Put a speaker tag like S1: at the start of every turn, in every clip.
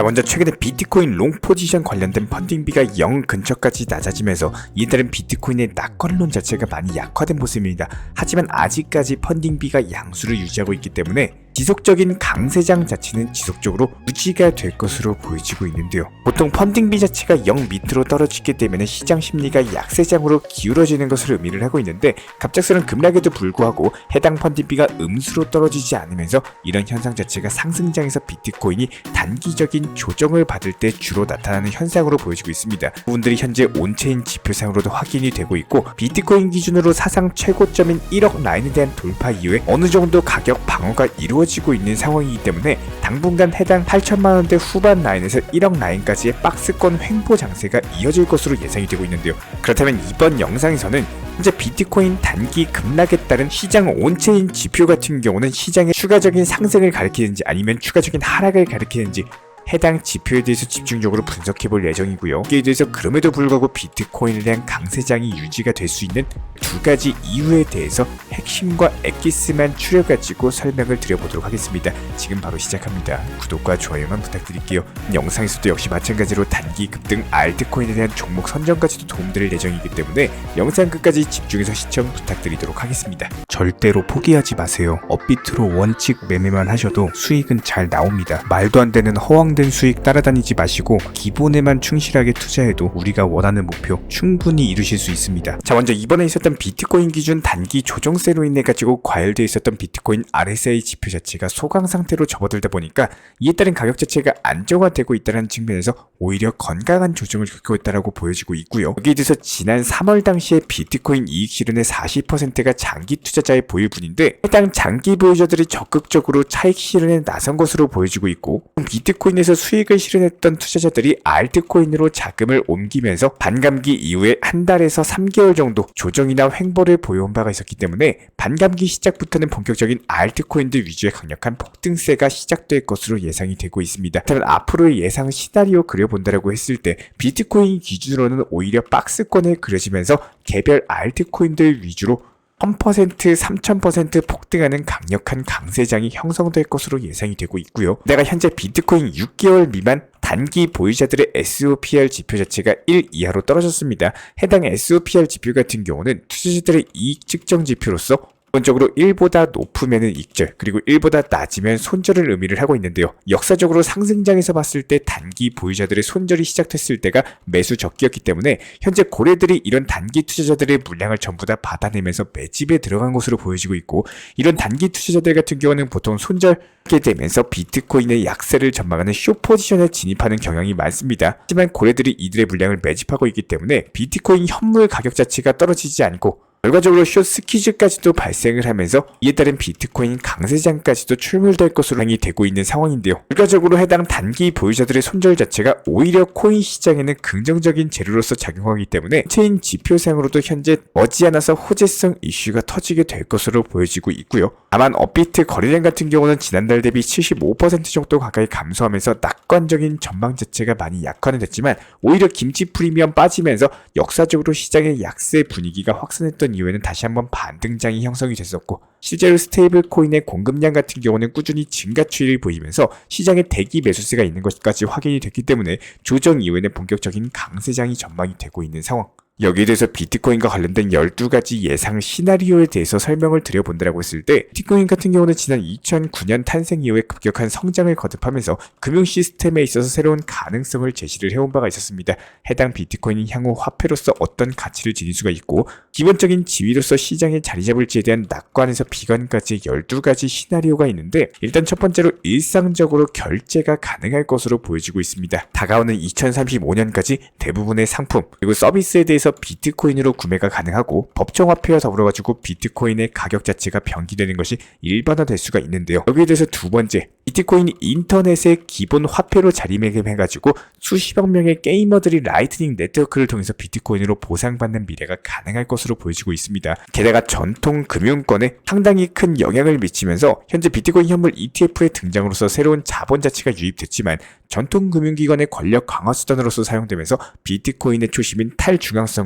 S1: 자, 먼저 최근에 비트코인 롱 포지션 관련된 펀딩비가 0 근처까지 낮아지면서 이에 따른 비트코인의 낙관론 자체가 많이 약화된 모습입니다. 하지만 아직까지 펀딩비가 양수를 유지하고 있기 때문에 지속적인 강세장 자체는 지속적으로 유지가 될 것으로 보여지고 있는데요. 보통 펀딩비 자체가 0 밑으로 떨어지게 되면 시장 심리가 약세장으로 기울어지는 것을 의미를 하고 있는데, 갑작스런 급락에도 불구하고 해당 펀딩비가 음수로 떨어지지 않으면서 이런 현상 자체가 상승장에서 비트코인이 단기적인 조정을 받을 때 주로 나타나는 현상으로 보여지고 있습니다. 부분들이 현재 온체인 지표상으로도 확인이 되고 있고, 비트코인 기준으로 사상 최고점인 1억 라인에 대한 돌파 이후에 어느 정도 가격 방어가 이루어지고 있는 상황이기 때문에 당분간 해당 8천만원대 후반 라인에서 1억 라인까지의 박스권 횡보 장세가 이어질 것으로 예상이 되고 있는데요. 그렇다면 이번 영상에서는 현재 비트코인 단기 급락에 따른 시장 온체인 지표 같은 경우는 시장의 추가적인 상승을 가리키는지 아니면 추가적인 하락을 가리키는지 해당 지표에 대해서 집중적으로 분석해볼 예정이고요. 이에 대해서 그럼에도 불구하고 비트코인에 대한 강세장이 유지가 될 수 있는 두 가지 이유에 대해서 핵심과 엑기스만 추려가지고 설명을 드려보도록 하겠습니다. 지금 바로 시작합니다. 구독과 좋아요만 부탁드릴게요. 영상에서도 역시 마찬가지로 단기 급등 알트코인에 대한 종목 선정까지도 도움드릴 예정이기 때문에 영상 끝까지 집중해서 시청 부탁드리도록 하겠습니다. 절대로 포기하지 마세요. 업비트로 원칙 매매만 하셔도 수익은 잘 나옵니다. 말도 안 되는 허황된 수익 따라다니지 마시고 기본에만 충실하게 투자해도 우리가 원하는 목표 충분히 이루실 수 있습니다. 자, 먼저 이번에 있었던 비트코인 기준 단기 조정세로 인해 가지고 과열되어 있었던 비트코인 RSI 지표 자체가 소강 상태로 접어들다 보니까 이에 따른 가격 자체가 안정화되고 있다는 측면에서 오히려 건강한 조정을 겪고 있다고 보여지고 있고요. 여기에 대해서 지난 3월 당시에 비트코인 이익 실현의 40%가 장기 투자자의 보유분인데, 해당 장기 보유자들이 적극적으로 차익 실현에 나선 것으로 보여지고 있고, 비트코인에서 수익을 실현했던 투자자들이 알트코인으로 자금을 옮기면서 반감기 이후에 한 달에서 3개월 정도 조정이나 횡보를 보여온 바가 있었기 때문에 반감기 시작부터는 본격적인 알트코인들 위주의 강력한 폭등세가 시작될 것으로 예상이 되고 있습니다. 하지만 앞으로의 예상 시나리오 그려본다라고 했을 때 비트코인 기준으로는 오히려 박스권에 그려지면서 개별 알트코인들 위주로 1000%, 3000% 폭등하는 강력한 강세장이 형성될 것으로 예상이 되고 있고요. 내가 현재 비트코인 6개월 미만 단기 보유자들의 SOPR 지표 자체가 1 이하로 떨어졌습니다. 해당 SOPR 지표 같은 경우는 투자자들의 이익 측정 지표로서 기본적으로 1보다 높으면 익절, 그리고 1보다 낮으면 손절을 의미를 하고 있는데요. 역사적으로 상승장에서 봤을 때 단기 보유자들의 손절이 시작됐을 때가 매수 적기였기 때문에 현재 고래들이 이런 단기 투자자들의 물량을 전부 다 받아내면서 매집에 들어간 것으로 보여지고 있고, 이런 단기 투자자들 같은 경우는 보통 손절하게 되면서 비트코인의 약세를 전망하는 숏 포지션에 진입하는 경향이 많습니다. 하지만 고래들이 이들의 물량을 매집하고 있기 때문에 비트코인 현물 가격 자체가 떨어지지 않고 결과적으로 숏 스퀴즈까지도 발생을 하면서 이에 따른 비트코인 강세장까지도 출몰될 것으로 예상이 되고 있는 상황인데요. 결과적으로 해당 단기 보유자들의 손절 자체가 오히려 코인 시장에는 긍정적인 재료로서 작용하기 때문에 체인 지표상으로도 현재 머지않아서 호재성 이슈가 터지게 될 것으로 보여지고 있고요. 다만 업비트 거래량 같은 경우는 지난달 대비 75% 정도 가까이 감소하면서 낙관적인 전망 자체가 많이 약화는 됐지만, 오히려 김치 프리미엄 빠지면서 역사적으로 시장의 약세 분위기가 확산했던 이후에는 다시 한번 반등장이 형성이 됐었고, 실제로 스테이블 코인의 공급량 같은 경우는 꾸준히 증가 추이를 보이면서 시장에 대기 매수세가 있는 것까지 확인이 됐기 때문에 조정 이후에는 본격적인 강세장이 전망이 되고 있는 상황. 여기에 대해서 비트코인과 관련된 12가지 예상 시나리오에 대해서 설명을 드려본다라고 했을 때, 비트코인 같은 경우는 지난 2009년 탄생 이후에 급격한 성장을 거듭하면서 금융 시스템에 있어서 새로운 가능성을 제시를 해온 바가 있었습니다. 해당 비트코인이 향후 화폐로서 어떤 가치를 지닐 수가 있고, 기본적인 지위로서 시장에 자리 잡을지에 대한 낙관에서 비관까지 12가지 시나리오가 있는데, 일단 첫 번째로 일상적으로 결제가 가능할 것으로 보여지고 있습니다. 다가오는 2035년까지 대부분의 상품 그리고 서비스에 대해서 비트코인으로 구매가 가능하고, 법정화폐와 더불어가지고 비트코인의 가격 자체가 변기되는 것이 일반화될 수가 있는데요. 여기에 대해서 두 번째, 비트코인이 인터넷의 기본 화폐로 자리매김해가지고 수십억 명의 게이머들이 라이트닝 네트워크를 통해서 비트코인으로 보상받는 미래가 가능할 것으로 보여지고 있습니다. 게다가 전통 금융권에 상당히 큰 영향을 미치면서 현재 비트코인 현물 ETF의 등장으로서 새로운 자본 자체가 유입됐지만, 전통 금융기관의 권력 강화 수단으로서 사용되면서 비트코인의 초심인 탈중앙성과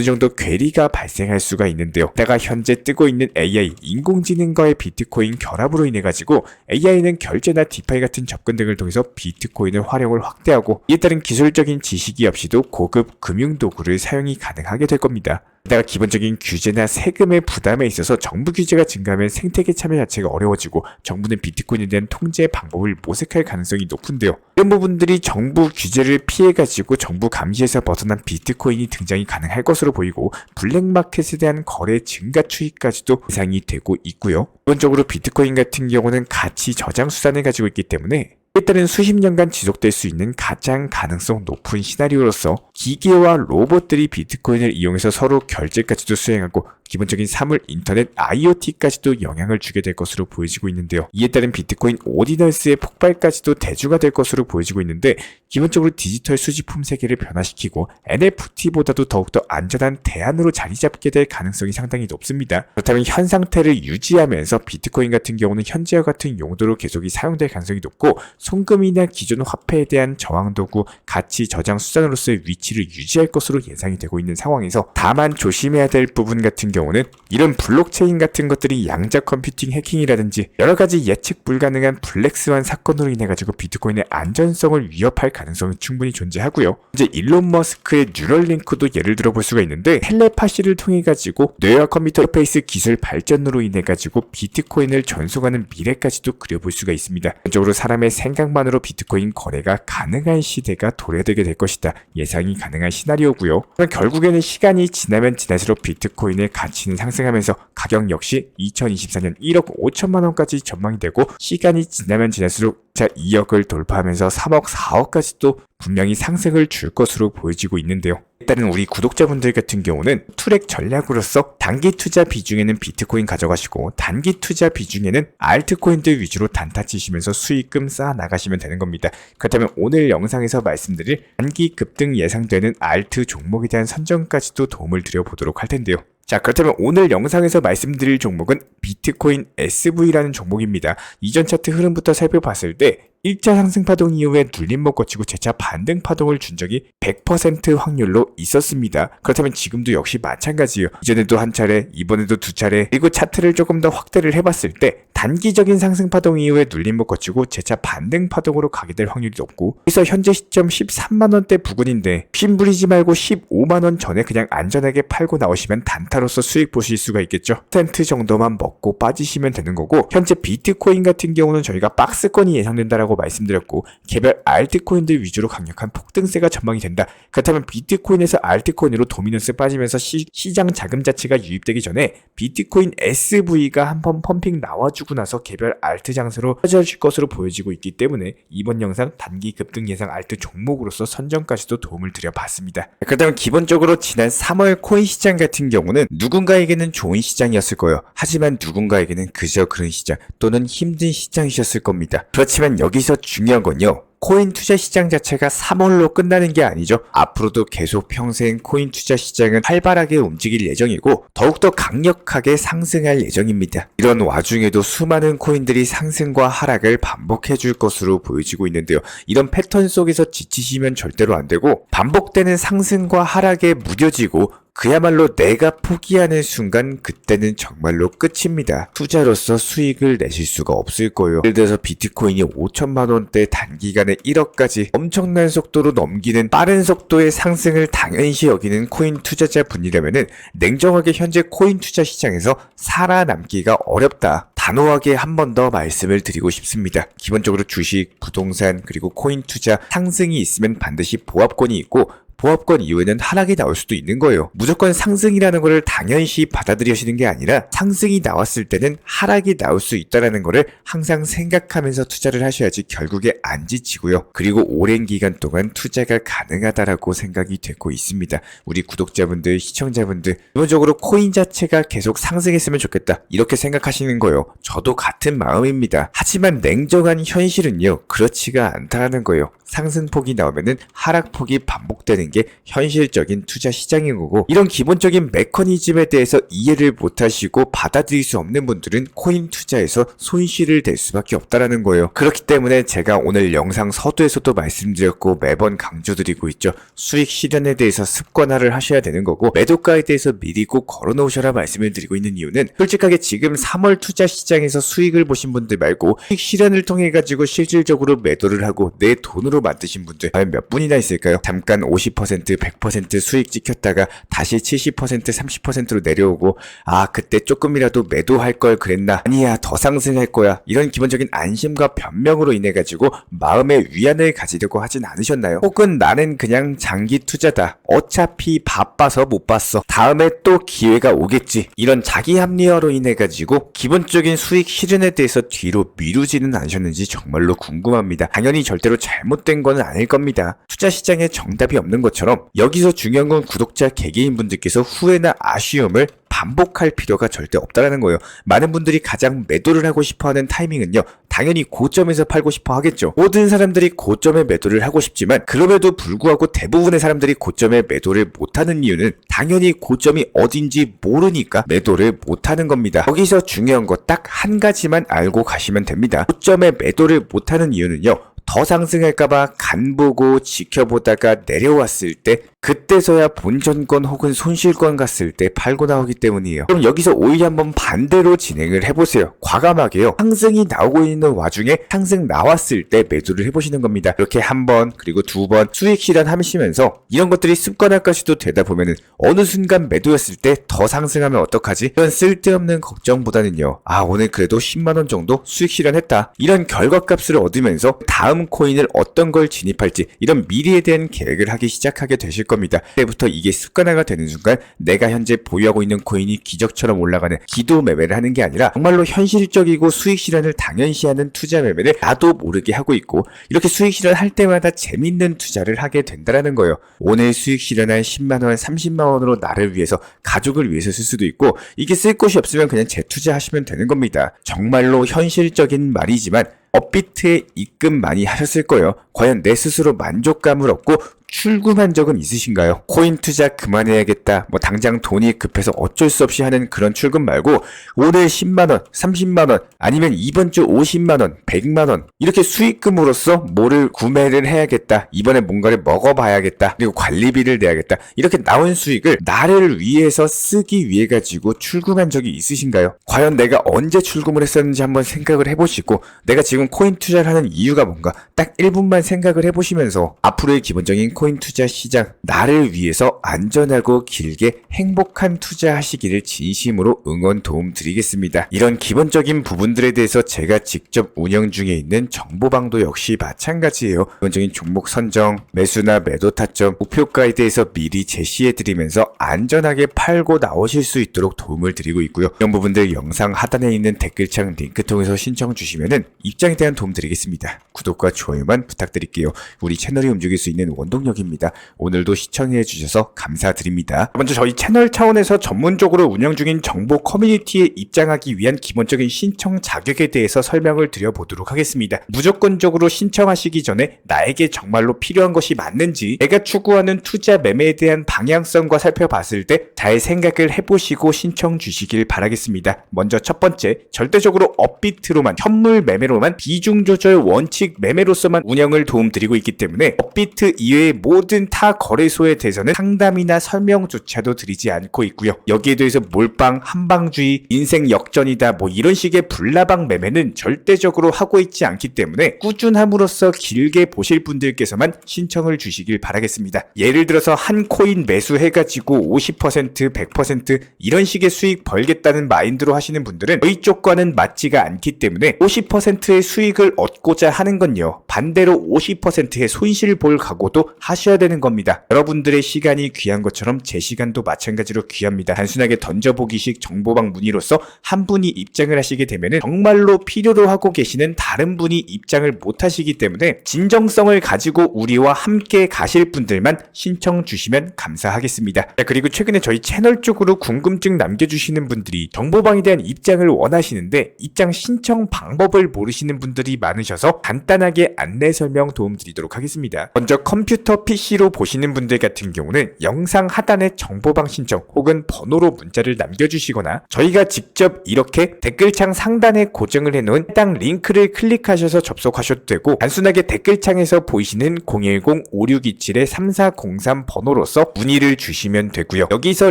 S1: 어느 정도 괴리가 발생할 수가 있는데요. 게다가 현재 뜨고 있는 AI, 인공지능과의 비트코인 결합으로 인해 가지고 AI는 결제나 디파이 같은 접근 등을 통해서 비트코인을 활용을 확대하고 이에 따른 기술적인 지식이 없이도 고급 금융 도구를 사용이 가능하게 될 겁니다. 게다가 기본적인 규제나 세금의 부담에 있어서 정부 규제가 증가하면 생태계 참여 자체가 어려워지고 정부는 비트코인에 대한 통제 방법을 모색할 가능성이 높은데요. 이런 부분들이 정부 규제를 피해가지고 정부 감시에서 벗어난 비트코인이 등장이 가능할 것으로 보이고 블랙마켓에 대한 거래 증가 추이까지도 예상이 되고 있고요. 기본적으로 비트코인 같은 경우는 가치 저장 수단을 가지고 있기 때문에 이에 따른 수십 년간 지속될 수 있는 가장 가능성 높은 시나리오로서 기계와 로봇들이 비트코인을 이용해서 서로 결제까지도 수행하고 기본적인 사물, 인터넷, IoT까지도 영향을 주게 될 것으로 보여지고 있는데요. 이에 따른 비트코인 오디넌스의 폭발까지도 대주가 될 것으로 보여지고 있는데 기본적으로 디지털 수집품 세계를 변화시키고 NFT보다도 더욱더 안전한 대안으로 자리 잡게 될 가능성이 상당히 높습니다. 그렇다면 현 상태를 유지하면서 비트코인 같은 경우는 현재와 같은 용도로 계속이 사용될 가능성이 높고 송금이나 기존 화폐에 대한 저항 도구, 가치 저장 수단으로서의 위치를 유지할 것으로 예상이 되고 있는 상황에서 다만 조심해야 될 부분 같은 경우는 이런 블록체인 같은 것들이 양자 컴퓨팅 해킹이라든지 여러가지 예측 불가능한 블랙스완 사건으로 인해 가지고 비트코인의 안전성을 위협할 가능성이 충분히 존재하고요. 이제 일론 머스크의 뉴럴링크도 예를 들어 볼 수가 있는데 텔레파시를 통해 가지고 뇌와 컴퓨터 인터페이스 기술 발전으로 인해 가지고 비트코인을 전송하는 미래까지도 그려볼 수가 있습니다. 전적으로 사람의 생각만으로 비트코인 거래가 가능한 시대가 도래되게 될 것이다. 예상이 가능한 시나리오고요. 결국에는 시간이 지나면 지날수록 비트코인의 가치는 상승하면서 가격 역시 2024년 1억 5천만 원까지 전망이 되고 시간이 지나면 지날수록 2억을 돌파하면서 3억 4억까지도 분명히 상승을 줄 것으로 보여지고 있는데요. 일단은 우리 구독자분들 같은 경우는 투렉 전략으로서 단기 투자 비중에는 비트코인 가져가시고 단기 투자 비중에는 알트코인들 위주로 단타 치시면서 수익금 쌓아 나가시면 되는 겁니다. 그렇다면 오늘 영상에서 말씀드릴 단기 급등 예상되는 알트 종목에 대한 선정까지도 도움을 드려보도록 할 텐데요. 자, 그렇다면 오늘 영상에서 말씀드릴 종목은 비트코인 SV라는 종목입니다. 이전 차트 흐름부터 살펴봤을 때 1차 상승 파동 이후에 눌림목 거치고 재차 반등 파동을 준 적이 100% 확률로 있었습니다. 그렇다면 지금도 역시 마찬가지예요. 이전에도 한 차례, 이번에도 두 차례, 그리고 차트를 조금 더 확대를 해봤을 때 단기적인 상승 파동 이후에 눌림목 거치고 재차 반등 파동으로 가게 될 확률이 높고 그래서 현재 시점 13만원대 부근인데 핀부리지 말고 15만원 전에 그냥 안전하게 팔고 나오시면 단타로서 수익 보실 수가 있겠죠. 10% 정도만 먹고 빠지시면 되는 거고 현재 비트코인 같은 경우는 저희가 박스권이 예상된다라고 말씀드렸고 개별 알트코인들 위주로 강력한 폭등세가 전망이 된다. 그렇다면 비트코인에서 알트코인으로 도미넌스 빠지면서 시장 자금 자체가 유입되기 전에 비트코인 SV가 한번 펌핑 나와주고 나서 개별 알트 장세로 퍼져질 것으로 보여지고 있기 때문에 이번 영상 단기 급등 예상 알트 종목으로서 선정까지도 도움을 드려봤습니다. 그렇다면 기본적으로 지난 3월 코인 시장 같은 경우는 누군가에게는 좋은 시장이었을 거예요. 하지만 누군가에게는 그저 그런 시장 또는 힘든 시장이셨을 겁니다. 그렇지만 여기서 중요한 건요. 코인 투자 시장 자체가 3월로 끝나는 게 아니죠. 앞으로도 계속 평생 코인 투자 시장은 활발하게 움직일 예정이고 더욱더 강력하게 상승할 예정입니다. 이런 와중에도 수많은 코인들이 상승과 하락을 반복해 줄 것으로 보여지고 있는데요. 이런 패턴 속에서 지치시면 절대로 안 되고 반복되는 상승과 하락에 무뎌지고 그야말로 내가 포기하는 순간 그때는 정말로 끝입니다. 투자로서 수익을 내실 수가 없을 거예요. 예를 들어서 비트코인이 5천만 원대 단기간에 1억까지 엄청난 속도로 넘기는 빠른 속도의 상승을 당연시 여기는 코인 투자자분이라면은 냉정하게 현재 코인 투자 시장에서 살아남기가 어렵다. 단호하게 한 번 더 말씀을 드리고 싶습니다. 기본적으로 주식, 부동산, 그리고 코인 투자 상승이 있으면 반드시 보합권이 있고 보합권 이후에는 하락이 나올 수도 있는 거예요. 무조건 상승이라는 거를 당연시 받아들여지는 게 아니라 상승이 나왔을 때는 하락이 나올 수 있다는 거를 항상 생각하면서 투자를 하셔야지 결국에 안 지치고요. 그리고 오랜 기간 동안 투자가 가능하다라고 생각이 되고 있습니다. 우리 구독자분들, 시청자분들 기본적으로 코인 자체가 계속 상승했으면 좋겠다 이렇게 생각하시는 거예요. 저도 같은 마음입니다. 하지만 냉정한 현실은요. 그렇지가 않다는 거예요. 상승폭이 나오면은 하락폭이 반복되는 있다는 게 현실적인 투자 시장인 거고, 이런 기본적인 메커니즘에 대해서 이해를 못하시고 받아들일 수 없는 분들은 코인 투자에서 손실을 댈 수밖에 없다라는 거예요. 그렇기 때문에 제가 오늘 영상 서두에서도 말씀드렸고 매번 강조드리고 있죠. 수익 실현에 대해서 습관화를 하셔야 되는 거고, 매도가에 대해서 미리 꼭 걸어놓으셔라 말씀을 드리고 있는 이유는, 솔직하게 지금 3월 투자 시장에서 수익을 보신 분들 말고 수익 실현을 통해 가지고 실질적으로 매도를 하고 내 돈으로 만드신 분들 과연 몇 분이나 있을까요? 잠깐 50%, 100% 수익 찍혔다가 다시 70%, 30%로 내려오고, 아 그때 조금이라도 매도할 걸 그랬나, 아니야 더 상승할 거야, 이런 기본적인 안심과 변명으로 인해 가지고 마음의 위안을 가지려고 하진 않으셨나요? 혹은 나는 그냥 장기 투자다, 어차피 바빠서 못 봤어, 다음에 또 기회가 오겠지, 이런 자기 합리화로 인해 가지고 기본적인 수익 실현에 대해서 뒤로 미루지는 않으셨는지 정말로 궁금합니다. 당연히 절대로 잘못된 건 아닐 겁니다. 투자 시장에 정답이 없는 것처럼 여기서 중요한 건 구독자 개개인 분들께서 후회나 아쉬움을 반복할 필요가 절대 없다라는 거예요. 많은 분들이 가장 매도를 하고 싶어하는 타이밍은요, 당연히 고점에서 팔고 싶어 하겠죠. 모든 사람들이 고점에 매도를 하고 싶지만 그럼에도 불구하고 대부분의 사람들이 고점에 매도를 못하는 이유는 당연히 고점이 어딘지 모르니까 매도를 못하는 겁니다. 여기서 중요한 거 딱 한 가지만 알고 가시면 됩니다. 고점에 매도를 못하는 이유는요, 더 상승할까봐 간보고 지켜보다가 내려왔을 때, 그때서야 본전권 혹은 손실권 갔을 때 팔고 나오기 때문이에요. 그럼 여기서 오히려 한번 반대로 진행을 해보세요. 과감하게요. 상승이 나오고 있는 와중에 상승 나왔을 때 매도를 해보시는 겁니다. 이렇게 한 번, 그리고 두 번 수익 실현하시면서 이런 것들이 습관화까지도 되다 보면은 어느 순간 매도였을 때 더 상승하면 어떡하지? 이런 쓸데없는 걱정보다는요, 아 오늘 그래도 10만원 정도 수익 실현했다, 이런 결과값을 얻으면서 다음 코인을 어떤 걸 진입할지 이런 미래에 대한 계획을 하기 시작하게 되실 겁니다. 그때부터 이게 습관화가 되는 순간 내가 현재 보유하고 있는 코인이 기적처럼 올라가는 기도 매매를 하는 게 아니라 정말로 현실적이고 수익 실현을 당연시하는 투자 매매를 나도 모르게 하고 있고, 이렇게 수익 실현할 때마다 재밌는 투자를 하게 된다라는 거예요. 오늘 수익 실현한 10만원, 30만원으로 나를 위해서, 가족을 위해서 쓸 수도 있고, 이게 쓸 곳이 없으면 그냥 재투자하시면 되는 겁니다. 정말로 현실적인 말이지만 업비트에 입금 많이 하셨을 거예요. 과연 내 스스로 만족감을 얻고 출금한 적은 있으신가요? 코인 투자 그만해야겠다, 뭐 당장 돈이 급해서 어쩔 수 없이 하는 그런 출금 말고, 오늘 10만원, 30만원, 아니면 이번 주 50만원, 100만원 이렇게 수익금으로서 뭐를 구매를 해야겠다, 이번에 뭔가를 먹어봐야겠다, 그리고 관리비를 내야겠다, 이렇게 나온 수익을 나를 위해서 쓰기 위해 가지고 출금한 적이 있으신가요? 과연 내가 언제 출금을 했었는지 한번 생각을 해보시고, 내가 지금 코인 투자를 하는 이유가 뭔가 딱 1분만 생각을 해보시면서 앞으로의 기본적인 코인 투자 시장, 나를 위해서 안전하고 길게 행복한 투자하시기를 진심으로 응원 도움 드리겠습니다. 이런 기본적인 부분들에 대해서 제가 직접 운영 중에 있는 정보방도 역시 마찬가지예요. 기본적인 종목 선정, 매수나 매도 타점, 목표가에 대해서 미리 제시해드리면서 안전하게 팔고 나오실 수 있도록 도움을 드리고 있고요. 이런 부분들 영상 하단에 있는 댓글창 링크 통해서 신청 주시면은 입장에 대한 도움 드리겠습니다. 구독과 좋아요만 부탁드릴게요. 우리 채널이 움직일 수 있는 원동력입니다. 오늘도 시청해 주셔서 감사드립니다. 먼저 저희 채널 차원에서 전문적으로 운영 중인 정보 커뮤니티에 입장하기 위한 기본적인 신청 자격에 대해서 설명을 드려보도록 하겠습니다. 무조건적으로 신청하시기 전에 나에게 정말로 필요한 것이 맞는지, 내가 추구하는 투자 매매에 대한 방향성과 살펴봤을 때 잘 생각을 해보시고 신청 주시길 바라겠습니다. 먼저 첫 번째, 절대적으로 업비트로만, 현물 매매로만, 비중 조절 원칙 매매로서만 운영을 도움드리고 있기 때문에 업비트 이외의 모든 타 거래소에 대해서는 상담이나 설명조차도 드리지 않고 있고요. 여기에 대해서 몰빵, 한방주의, 인생 역전이다, 뭐 이런 식의 불나방 매매는 절대적으로 하고 있지 않기 때문에 꾸준함으로써 길게 보실 분들께서만 신청을 주시길 바라겠습니다. 예를 들어서 한 코인 매수해가지고 50%, 100% 이런 식의 수익 벌겠다는 마인드로 하시는 분들은 저희 쪽과는 맞지가 않기 때문에 50%의 수익을 얻고자 하는 건요, 반대로 50%의 손실 볼 각오도 하셔야 되는 겁니다. 여러분들의 시간이 귀한 것처럼 제 시간도 마찬가지로 귀합니다. 단순하게 던져보기식 정보방 문의로서 한 분이 입장을 하시게 되면 정말로 필요로 하고 계시는 다른 분이 입장을 못 하시기 때문에 진정성을 가지고 우리와 함께 가실 분들만 신청 주시면 감사하겠습니다. 자, 그리고 최근에 저희 채널 쪽으로 궁금증 남겨주시는 분들이 정보방에 대한 입장을 원하시는데 입장 신청 방법을 모르시는 분들이 많으셔서 간단하게 안내 설명 도움 드리도록 하겠습니다. 먼저 컴퓨터 컴퓨터 PC로 보시는 분들 같은 경우는 영상 하단에 정보방 신청 혹은 번호로 문자를 남겨주시거나 저희가 직접 이렇게 댓글창 상단에 고정을 해놓은 해당 링크를 클릭하셔서 접속하셔도 되고, 단순하게 댓글창에서 보이시는 010-5627-3403 번호로서 문의를 주시면 되고요. 여기서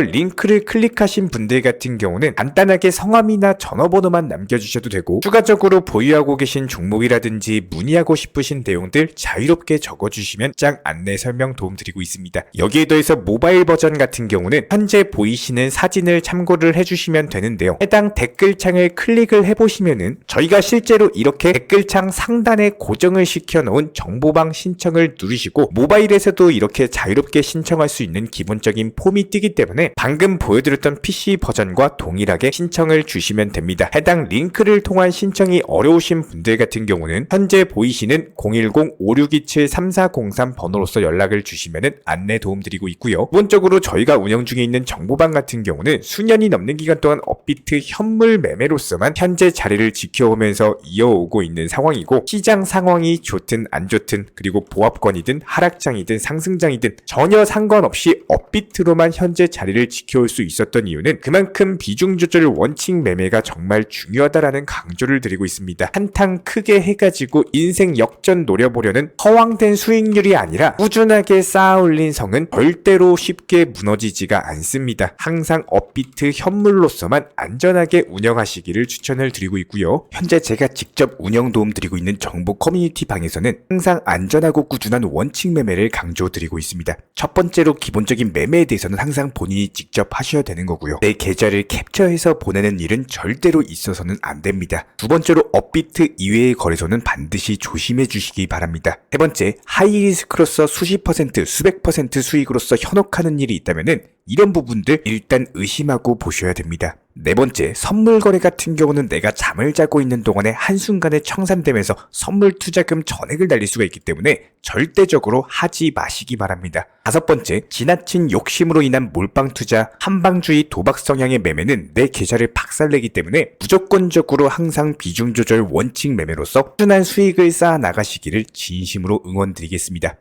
S1: 링크를 클릭하신 분들 같은 경우는 간단하게 성함이나 전화번호만 남겨주셔도 되고, 추가적으로 보유하고 계신 종목이라든지 문의하고 싶으신 내용들 자유롭게 적어주시면 장 안내 설명 도움드리고 있습니다. 여기에 더해서 모바일 버전 같은 경우는 현재 보이시는 사진을 참고를 해주시면 되는데요. 해당 댓글창을 클릭을 해보시면은 저희가 실제로 이렇게 댓글창 상단에 고정을 시켜놓은 정보방 신청을 누르시고 모바일에서도 이렇게 자유롭게 신청할 수 있는 기본적인 폼이 뜨기 때문에 방금 보여드렸던 PC 버전과 동일하게 신청을 주시면 됩니다. 해당 링크를 통한 신청이 어려우신 분들 같은 경우는 현재 보이시는 010-5627-3403 번호로서 연락을 주시면 안내 도움드리고 있고요. 기본적으로 저희가 운영 중에 있는 정보방 같은 경우는 수년이 넘는 기간 동안 업비트 현물 매매로서만 현재 자리를 지켜오면서 이어오고 있는 상황이고, 시장 상황이 좋든 안 좋든 그리고 보합권이든 하락장이든 상승장이든 전혀 상관없이 업비트로만 현재 자리를 지켜올 수 있었던 이유는 그만큼 비중 조절 원칙 매매가 정말 중요하다라는 강조를 드리고 있습니다. 한탕 크게 해가지고 인생 역전 노려보려는 허황된 수익률이 아니라 꾸준하게 쌓아올린 성은 절대로 쉽게 무너지지가 않습니다. 항상 업비트 현물로서만 안전하게 운영하시기를 추천을 드리고 있고요. 현재 제가 직접 운영 도움 드리고 있는 정보 커뮤니티 방에서는 항상 안전하고 꾸준한 원칙 매매를 강조드리고 있습니다. 첫 번째로 기본적인 매매에 대해서는 항상 본인이 직접 하셔야 되는 거고요. 내 계좌를 캡처해서 보내는 일은 절대로 있어서는 안 됩니다. 두 번째로 업비트 이외의 거래소는 반드시 조심해 주시기 바랍니다. 세 번째, 하이리스크로서 수십 퍼센트, 수백 퍼센트 수익으로서 현혹하는 일이 있다면은 이런 부분들 일단 의심하고 보셔야 됩니다. 네 번째, 선물 거래 같은 경우는 내가 잠을 자고 있는 동안에 한순간에 청산되면서 선물 투자금 전액을 날릴 수가 있기 때문에 절대적으로 하지 마시기 바랍니다. 다섯 번째, 지나친 욕심으로 인한 몰빵 투자, 한방주의 도박 성향의 매매는 내 계좌를 박살내기 때문에 무조건적으로 항상 비중 조절 원칙 매매로서 꾸준한 수익을 쌓아 나가시기를 진심으로 응원드리겠습니다.